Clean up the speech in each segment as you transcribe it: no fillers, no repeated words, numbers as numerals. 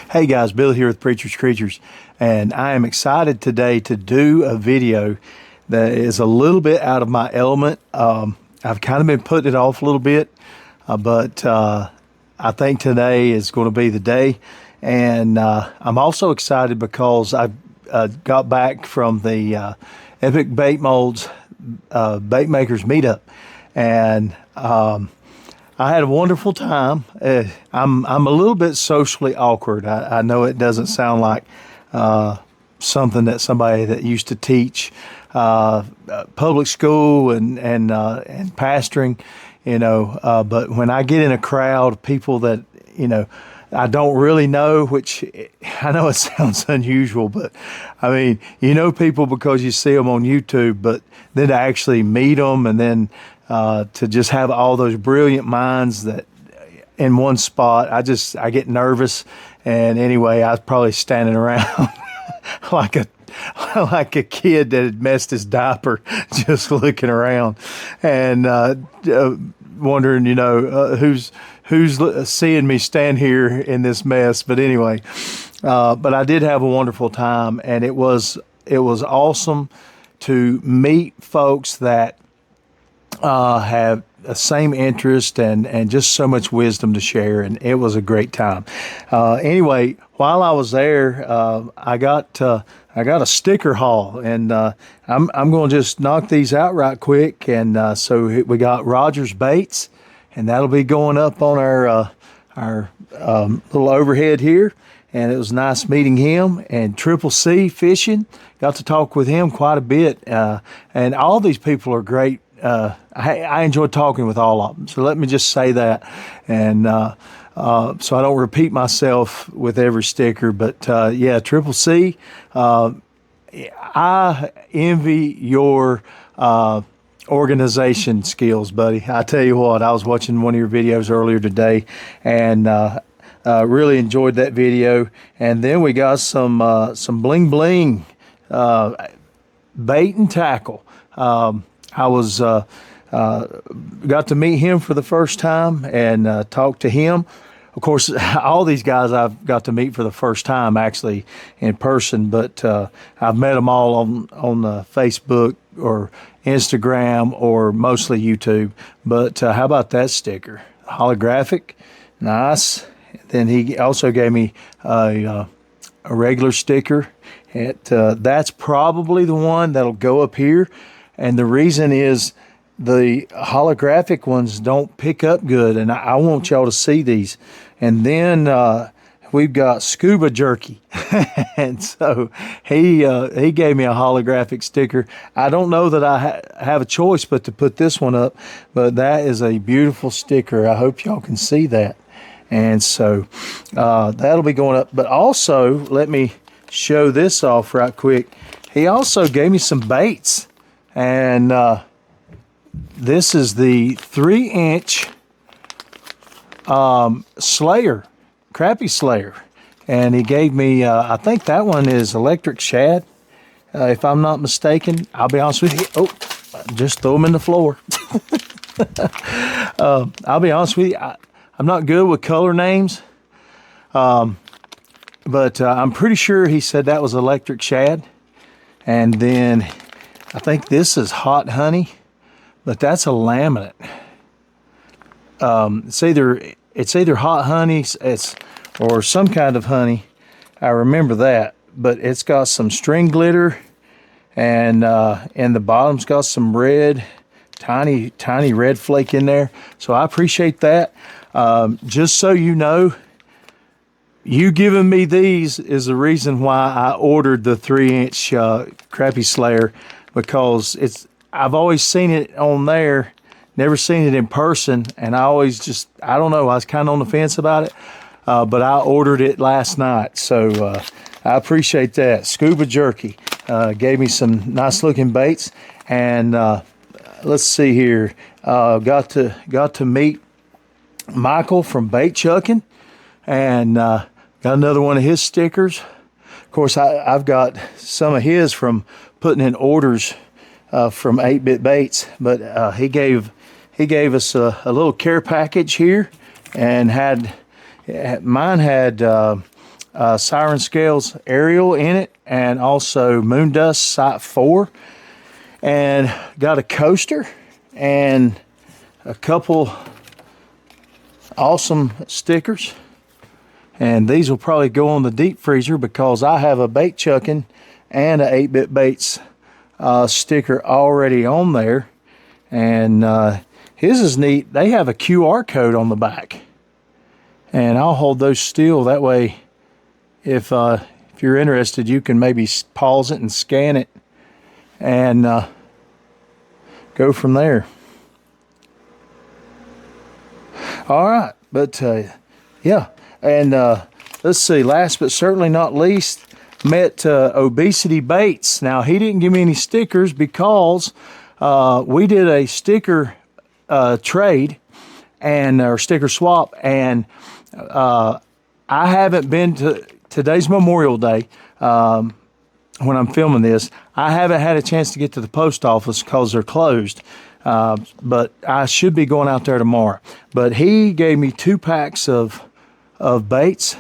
Hey guys, Bill here with Preacher's Creatures, and I am excited today to do a video that is a little bit out of my element. I've kind of been putting it off a little bit, but I think today is going to be the day. And I'm also excited because I got back from the Epic Bait Molds Baitmakers meetup, and I had a wonderful time. I'm a little bit socially awkward. I know it doesn't sound like something that somebody that used to teach public school and pastoring, but when I get in a crowd of people that I don't really know, which I know it sounds unusual, but I mean, people because you see them on YouTube, but then to actually meet them and then to just have all those brilliant minds that in one spot, I get nervous. And anyway, I was probably standing around like a kid that had messed his diaper, just looking around and wondering, who's seeing me stand here in this mess. But anyway, but I did have a wonderful time, and it was awesome to meet folks that have the same interest and just so much wisdom to share, and it was a great time. Anyway, while I was there, I got a sticker haul, and I'm going to just knock these out right quick. And so we got Rogers Baits, and that'll be going up on our little overhead here. And it was nice meeting him. And Triple C Fishing, got to talk with him quite a bit. And all these people are great. I enjoyed talking with all of them. So let me just say that. And so I don't repeat myself with every sticker. But yeah, Triple C, I envy your organization skills, buddy. I tell you what, I was watching one of your videos earlier today, and really enjoyed that video. And then we got some bling bling bait and tackle. I was got to meet him for the first time and talk to him. Of course, all these guys I've got to meet for the first time actually in person, but I've met them all on Facebook or Instagram or mostly YouTube. But how about that sticker? Holographic, nice. Then he also gave me a regular sticker. That's probably the one that'll go up here. And the reason is the holographic ones don't pick up good, and I want y'all to see these. And then we've got scuba jerky, and so he gave me a holographic sticker. I don't know that I have a choice but to put this one up, but that is a beautiful sticker. I hope y'all can see that. And so that'll be going up. But also, let me show this off right quick. He also gave me some baits. And this is the 3-inch Slayer, Crappie Slayer. And he gave me, I think that one is electric shad, if I'm not mistaken. I'll be honest with you. Oh, just throw them in the floor. I'll be honest with you. I'm not good with color names. But I'm pretty sure he said that was electric shad. And then I think this is hot honey, but that's a laminate. It's either hot honey or some kind of honey. I remember that, but it's got some string glitter, and the bottom's got some red, tiny red flake in there. So I appreciate that. Just so you know, you giving me these is the reason why I ordered the 3-inch Crappie Slayer. Because I've always seen it on there, never seen it in person, and I always I don't know, I was kind of on the fence about it, but I ordered it last night, so I appreciate that. Scuba Jerky gave me some nice looking baits, and let's see here, got to meet Michael from Bait Chucking, and got another one of his stickers. Of course, I've got some of his from putting in orders from 8-Bit Baits, but he gave us a little care package here, and mine had Siren Scales aerial in it, and also Moon Dust Sight 4, and got a coaster and a couple awesome stickers. And these will probably go on the deep freezer because I have a bait chucking and a 8-bit baits sticker already on there. And his is neat. They have a QR code on the back, and I'll hold those still. That way, if you're interested, you can maybe pause it and scan it and go from there. All right, but yeah, and let's see, last but certainly not least, met Obesity Baits. Now, he didn't give me any stickers because we did a sticker trade or sticker swap, and I haven't been to, today's Memorial Day, when I'm filming this, I haven't had a chance to get to the post office because they're closed. But I should be going out there tomorrow. But he gave me 2 packs of baits,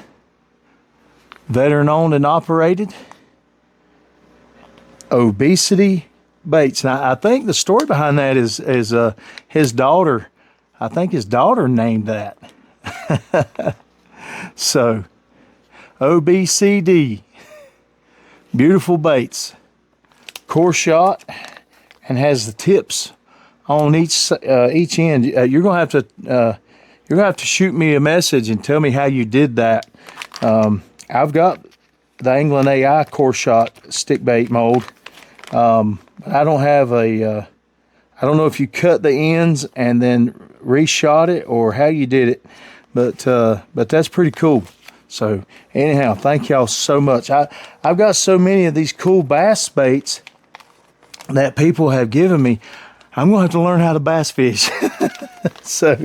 veteran owned and operated, Obesity Baits. Now, I think the story behind that is his daughter. I think his daughter named that. So, OBCD, beautiful baits, core shot, and has the tips on each end. You're gonna have to shoot me a message and tell me how you did that. I've got the Anglin AI core shot stick bait mold. I don't have a. I don't know if you cut the ends and then reshot it or how you did it, but that's pretty cool. So anyhow, thank y'all so much. I've got so many of these cool bass baits that people have given me. I'm gonna have to learn how to bass fish. So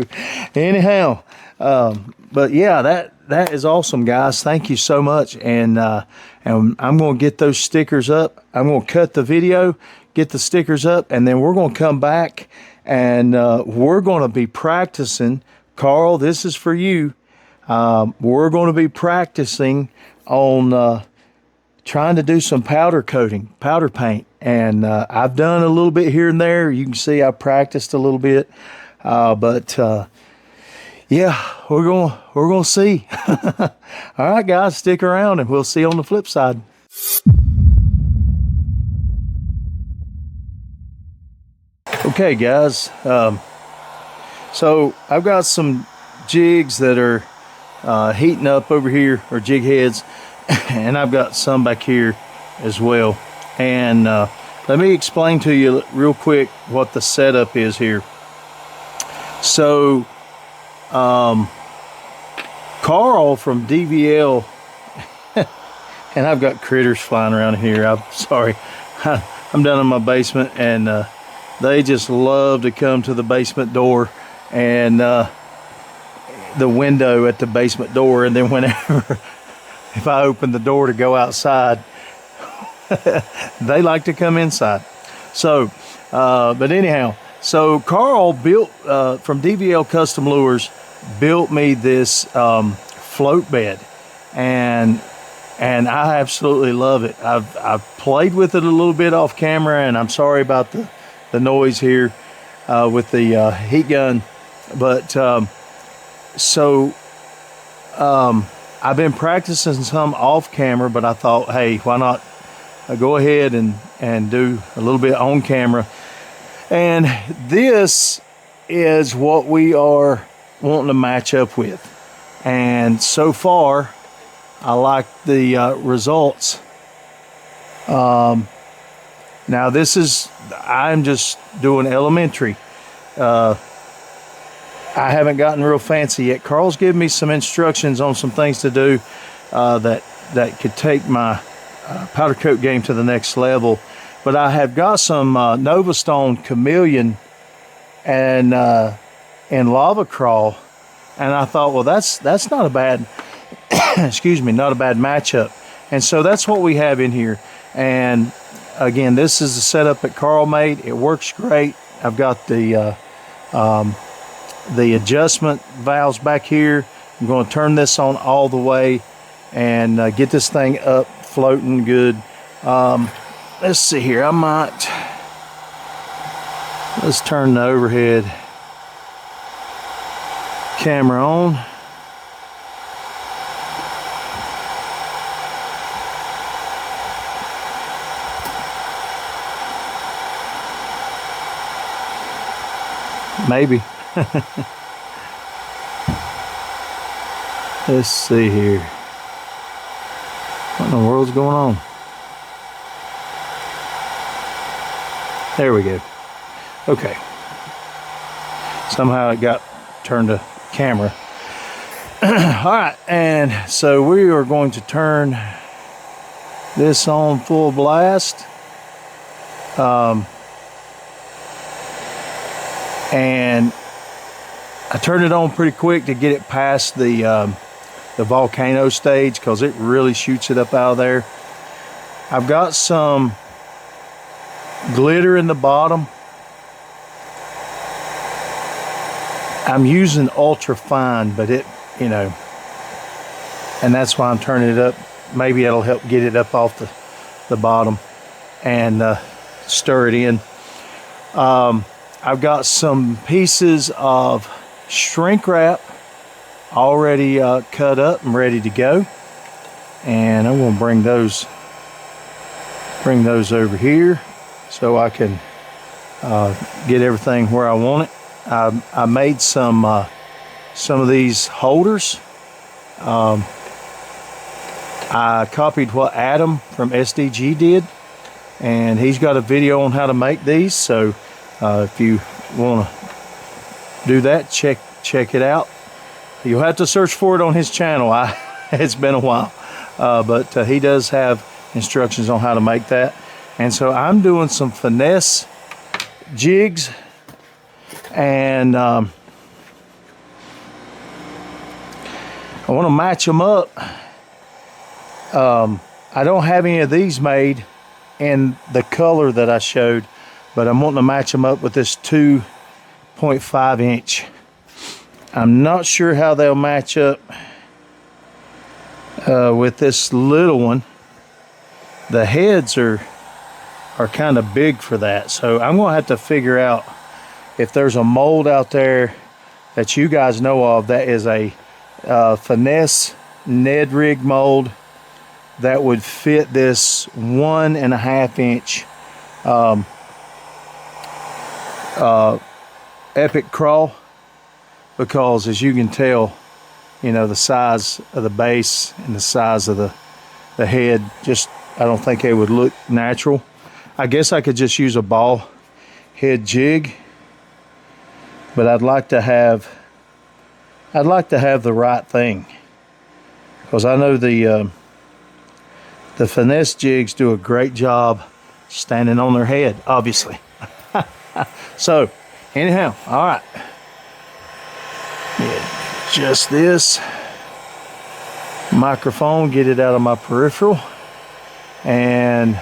anyhow, but yeah, that is awesome, guys. Thank you so much, and I'm gonna get those stickers up. I'm gonna cut the video, get the stickers up, and then we're gonna come back and we're gonna be practicing. Carl, this is for you. We're gonna be practicing on trying to do some powder coating, powder paint, and I've done a little bit here and there. You can see I practiced a little bit, but yeah, we're gonna see. All right, guys, stick around, and we'll see you on the flip side. Okay, guys, so I've got some jigs that are heating up over here, or jig heads, and I've got some back here as well. And let me explain to you real quick what the setup is here. So Carl from DVL, and I've got critters flying around here. I'm sorry. I'm down in my basement, and they just love to come to the basement door and the window at the basement door, and then whenever if I open the door to go outside, they like to come inside. So but anyhow, so Carl built from DVL Custom Lures, built me this float bed, and I absolutely love it. I've played with it a little bit off camera, and I'm sorry about the noise here with the heat gun, but I've been practicing some off camera, but I thought, hey, why not go ahead and do a little bit on camera. And this is what we are wanting to match up with, and so far I like the results. Now this is, I'm just doing elementary. I haven't gotten real fancy yet. Carl's given me some instructions on some things to do that could take my powder coat game to the next level. But I have got some Nova Stone Chameleon and Lava Crawl, and I thought, well, that's not a bad excuse me, not a bad matchup. And so that's what we have in here. And again, this is the setup that Carl made. It works great. I've got the adjustment valves back here. I'm going to turn this on all the way, and get this thing up floating good. Let's see here, let's turn the overhead camera on. Maybe. Let's see here. What in the world's going on? There we go. Okay. Somehow it got turned to camera. All right, and so we are going to turn this on full blast. And I turned it on pretty quick to get it past the volcano stage, because it really shoots it up out of there. I've got some glitter in the bottom. I'm using ultra fine, but it, you know, and that's why I'm turning it up. Maybe it'll help get it up off the bottom and stir it in. I've got some pieces of shrink wrap already cut up and ready to go, and I'm going to bring those over here so I can get everything where I want it. I made some of these holders. I copied what Adam from SDG did, and he's got a video on how to make these, so if you want to do that, check it out. You'll have to search for it on his channel. It's been a while, but he does have instructions on how to make that. And so I'm doing some finesse jigs, and I want to match them up. I don't have any of these made in the color that I showed, but I'm wanting to match them up with this 2.5 inch. I'm not sure how they'll match up with this little one. The heads are kind of big for that, so I'm gonna have to figure out if there's a mold out there that you guys know of that is a finesse Ned rig mold that would fit this 1.5 inch epic crawl, because as you can tell, you know, the size of the base and the size of the head, just I don't think it would look natural. I guess I could just use a ball head jig, but I'd like to have the right thing, because I know the finesse jigs do a great job standing on their head, obviously. So anyhow, all right, just this microphone, get it out of my peripheral, and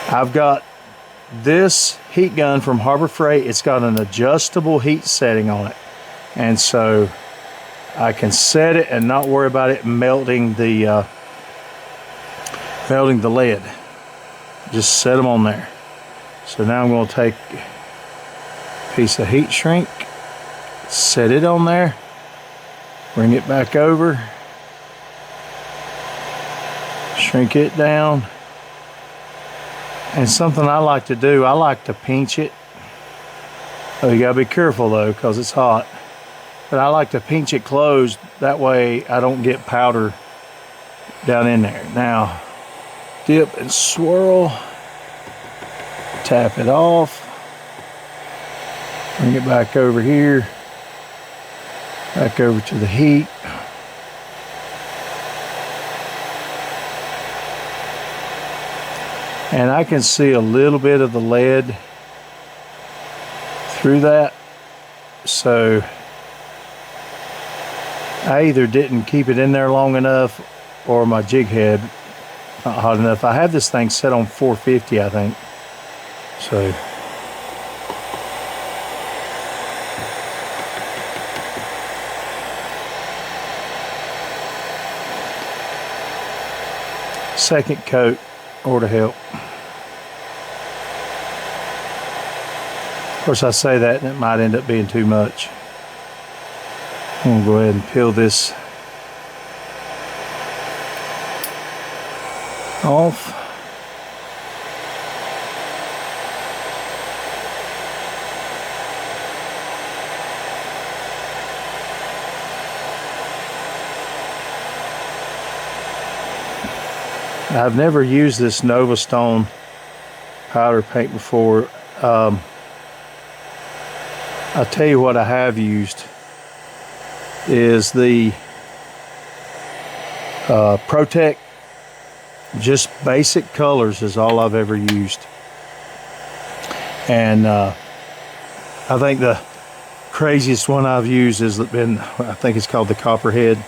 I've got this heat gun from Harbor Freight. It's got an adjustable heat setting on it, and so I can set it and not worry about it melting the lead. Just set them on there. So now I'm going to take a piece of heat shrink, set it on there, bring it back over, shrink it down. And something I like to do, I like to pinch it. Oh, you gotta be careful though, because it's hot. But I like to pinch it closed, that way I don't get powder down in there. Now, dip and swirl, tap it off, bring it back over here, back over to the heat. And I can see a little bit of the lead through that. So I either didn't keep it in there long enough, or my jig head not hot enough. I have this thing set on 450, I think. So second coat ought to help. Of course, I say that and it might end up being too much. I'm going to go ahead and peel this off. I've never used this Nova Stone powder paint before. I'll tell you what I have used is the Protect. Just basic colors is all I've ever used. And I think the craziest one I've used has been, I think it's called the Copperhead.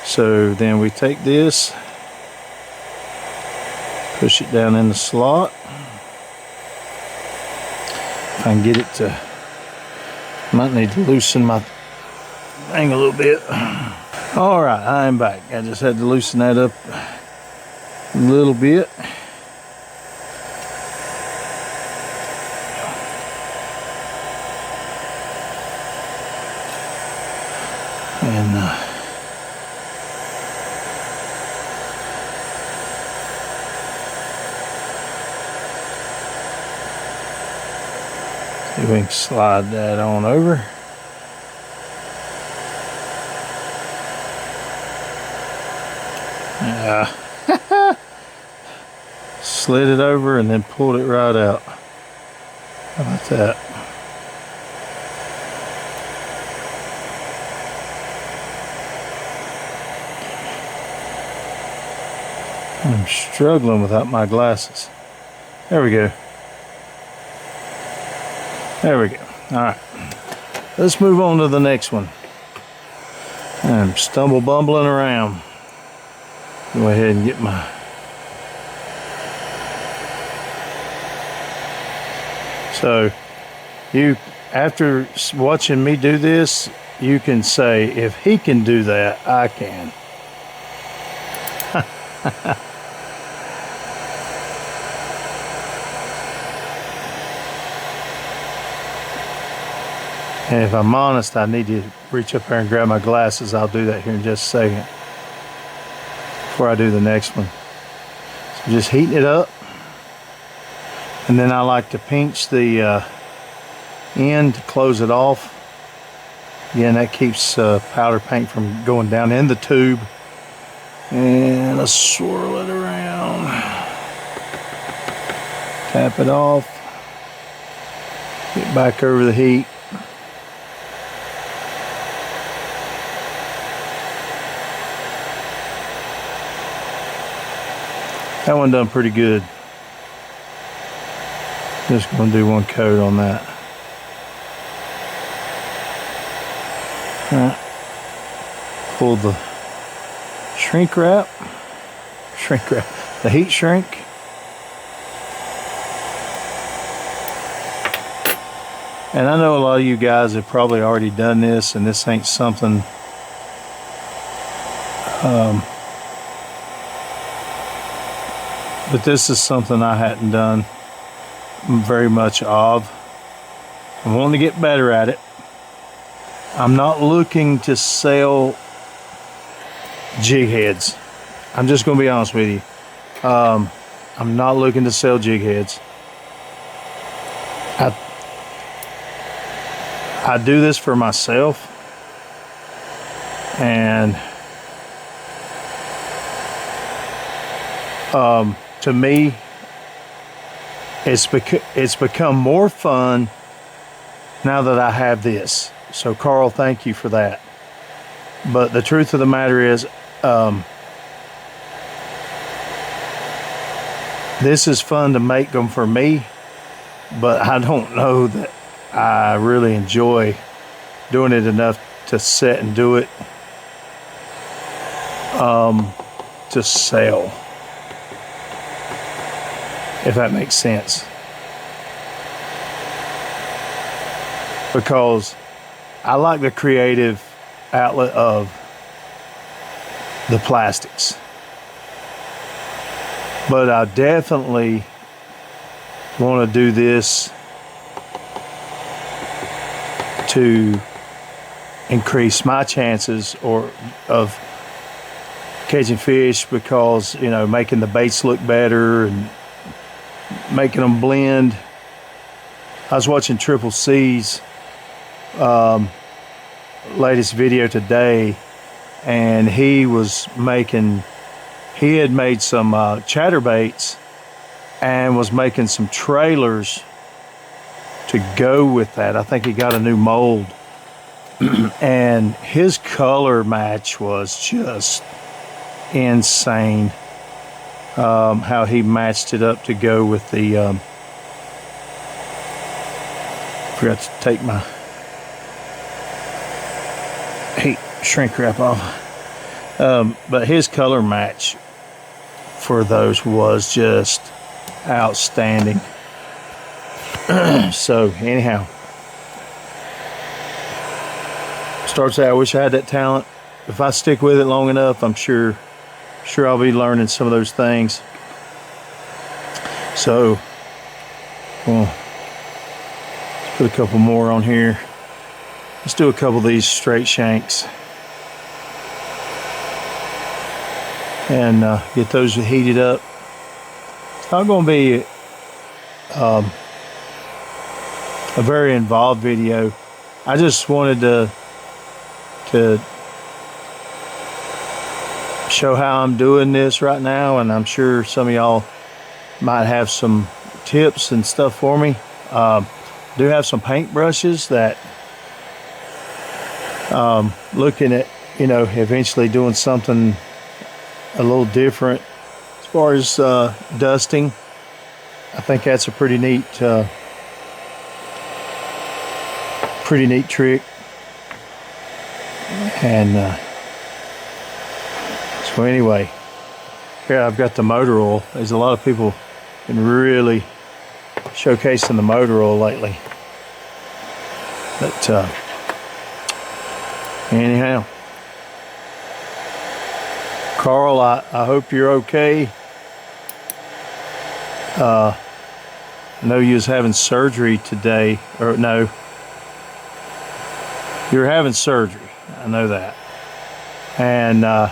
So then we take this, push it down in the slot. If I can get it to, might need to loosen my thing a little bit. All right, I'm back. I just had to loosen that up a little bit. And see if we can slide that on over. Yeah. Slid it over and then pulled it right out. How about that? I'm struggling without my glasses. There we go. There we go. All right. Let's move on to the next one. I'm stumble bumbling around. Go ahead and get my so you, after watching me do this, you can say, if he can do that, I can. And if I'm honest, I need to reach up there and grab my glasses. I'll do that here in just a second before I do the next one. So just heating it up. And then I like to pinch the end to close it off. Again, that keeps powder paint from going down in the tube. And I swirl it around. Tap it off. Get back over the heat. That one done pretty good. Just going to do one coat on that. All right. Pull the shrink wrap, the heat shrink. And I know a lot of you guys have probably already done this, and this ain't something but this is something I hadn't done very much of. I'm wanting to get better at it. I'm not looking to sell jig heads. I'm just going to be honest with you. I'm not looking to sell jig heads. I do this for myself, and to me, it's become more fun now that I have this. So Carl, thank you for that. But the truth of the matter is, this is fun to make them for me, but I don't know that I really enjoy doing it enough to sit and do it to sell, if that makes sense. Because I like the creative outlet of the plastics. but I definitely want to do this to increase my chances of catching fish, because, you know, making the baits look better and making them blend. I was watching Triple C's latest video today, and he had made some chatterbaits and was making some trailers to go with that. I think he got a new mold and his color match was just insane. How he matched it up to go with the forgot to take my heat shrink wrap off. But his color match for those was just outstanding. So anyhow, starts out, I wish I had that talent. If I stick with it long enough, I'm sure I'll be learning some of those things. So, well, let's put a couple more on here. Let's do a couple of these straight shanks and get those heated up. It's not going to be a very involved video. I just wanted to show how I'm doing this right now, and I'm sure some of y'all might have some tips and stuff for me. Do have some paint brushes that looking at, you know, eventually doing something a little different as far as dusting. I think that's a pretty neat trick. And so anyway, here I've got the motor oil. There's a lot of people been really showcasing the motor oil lately. But anyhow, Carl, I hope you're okay. I know you was having surgery today, or no, you're having surgery. I know that. And I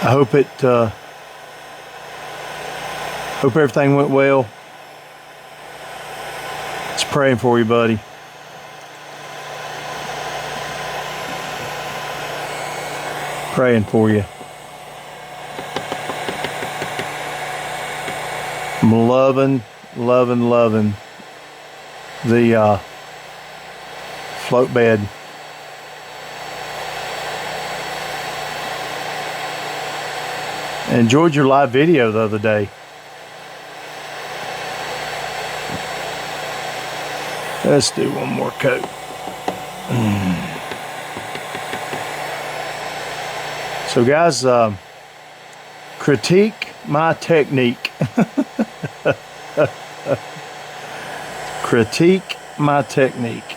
hope hope everything went well. Just praying for you, buddy. Praying for you. I'm loving the float bed. I enjoyed your live video the other day. Let's do one more coat. So guys, critique my technique. Critique my technique.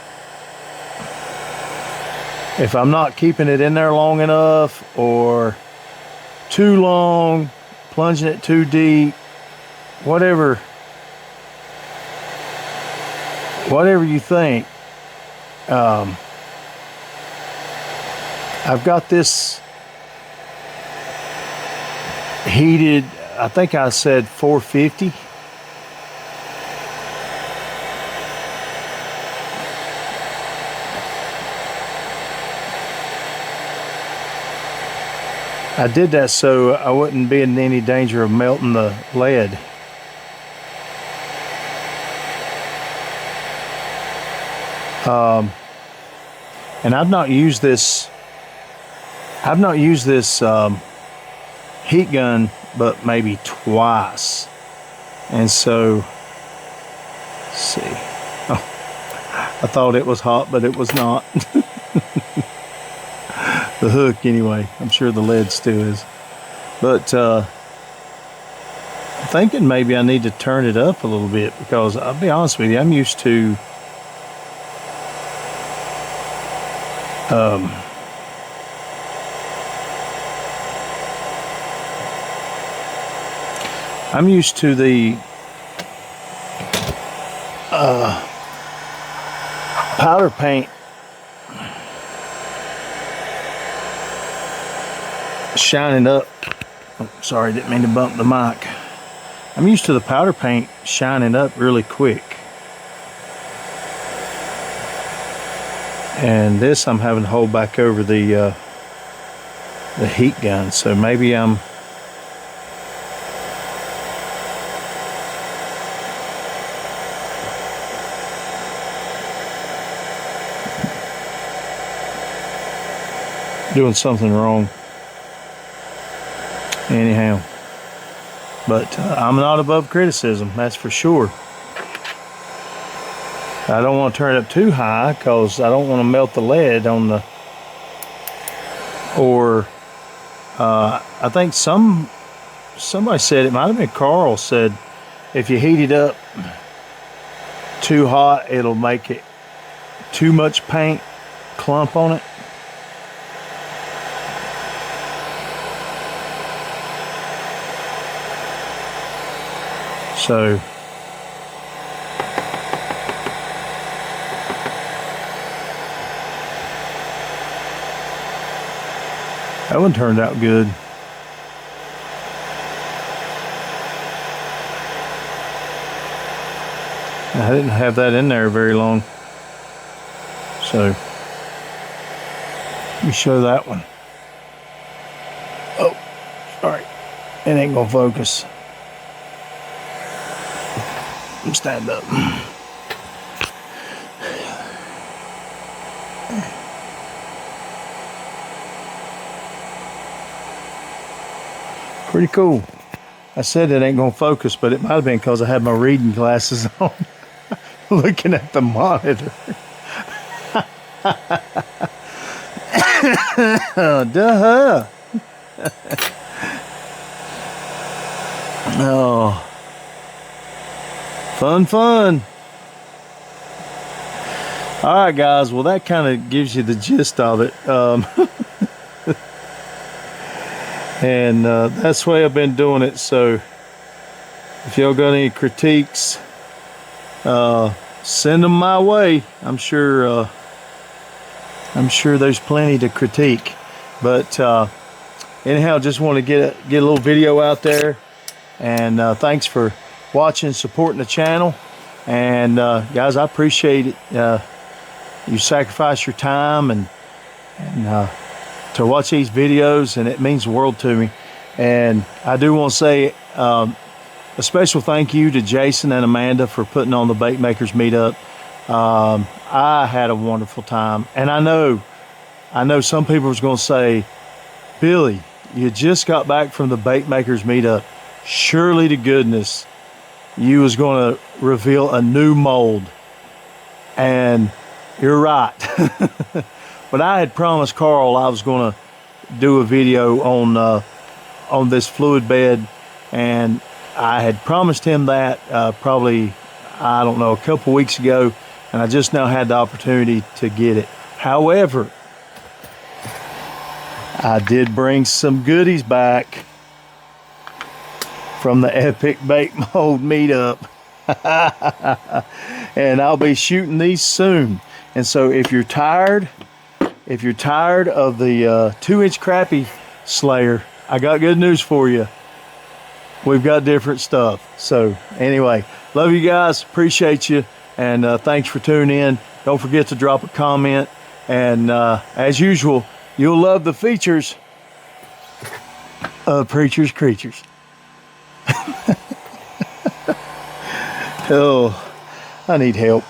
If I'm not keeping it in there long enough, or too long, plunging it too deep, whatever you think. I've got this heated, I think I said 450. I did that so I wouldn't be in any danger of melting the lead. And I've not used this heat gun but maybe twice. And so, let's see. Oh, I thought it was hot, but it was not. The hook anyway. I'm sure the lead still is. But I'm thinking maybe I need to turn it up a little bit, because I'll be honest with you, I'm used to I'm used to the powder paint shining up. Oh, sorry, didn't mean to bump the mic. I'm used to the powder paint shining up really quick. And this I'm having to hold back over the heat gun, so maybe I'm doing something wrong. Anyhow, but I'm not above criticism, that's for sure. I don't want to turn it up too high because I don't want to melt the lead on the, or I think somebody said, it might have been Carl, said if you heat it up too hot, it'll make it too much paint clump on it. So that one turned out good. I didn't have that in there very long. So let me show that one. Oh, sorry. It ain't gonna focus. Stand up. Pretty cool. I said it ain't gonna focus, but it might have been because I had my reading glasses on looking at the monitor. Duh. Oh. Fun. All right, guys. Well, that kind of gives you the gist of it. And that's the way I've been doing it. So if y'all got any critiques, send them my way. I'm sure there's plenty to critique. But anyhow, just want to get a little video out there. And thanks for watching, supporting the channel, and guys, I appreciate it. You sacrifice your time and to watch these videos, and it means the world to me. And I do want to say a special thank you to Jason and Amanda for putting on the Baitmakers meetup. I had a wonderful time, and I know some people was going to say, Billy, you just got back from the Baitmakers meetup. Surely to goodness you was going to reveal a new mold. And you're right. But I had promised Carl I was going to do a video on this fluid bed, and I had promised him that probably, I don't know, a couple weeks ago, and I just now had the opportunity to get it. However, I did bring some goodies back from the Epic Bait Mold meetup. And I'll be shooting these soon. And so if you're tired of the 2-inch crappie slayer, I got good news for you. We've got different stuff. So anyway, love you guys, appreciate you, and thanks for tuning in. Don't forget to drop a comment, and as usual, you'll love the features of Preacher's Creatures. Oh, I need help.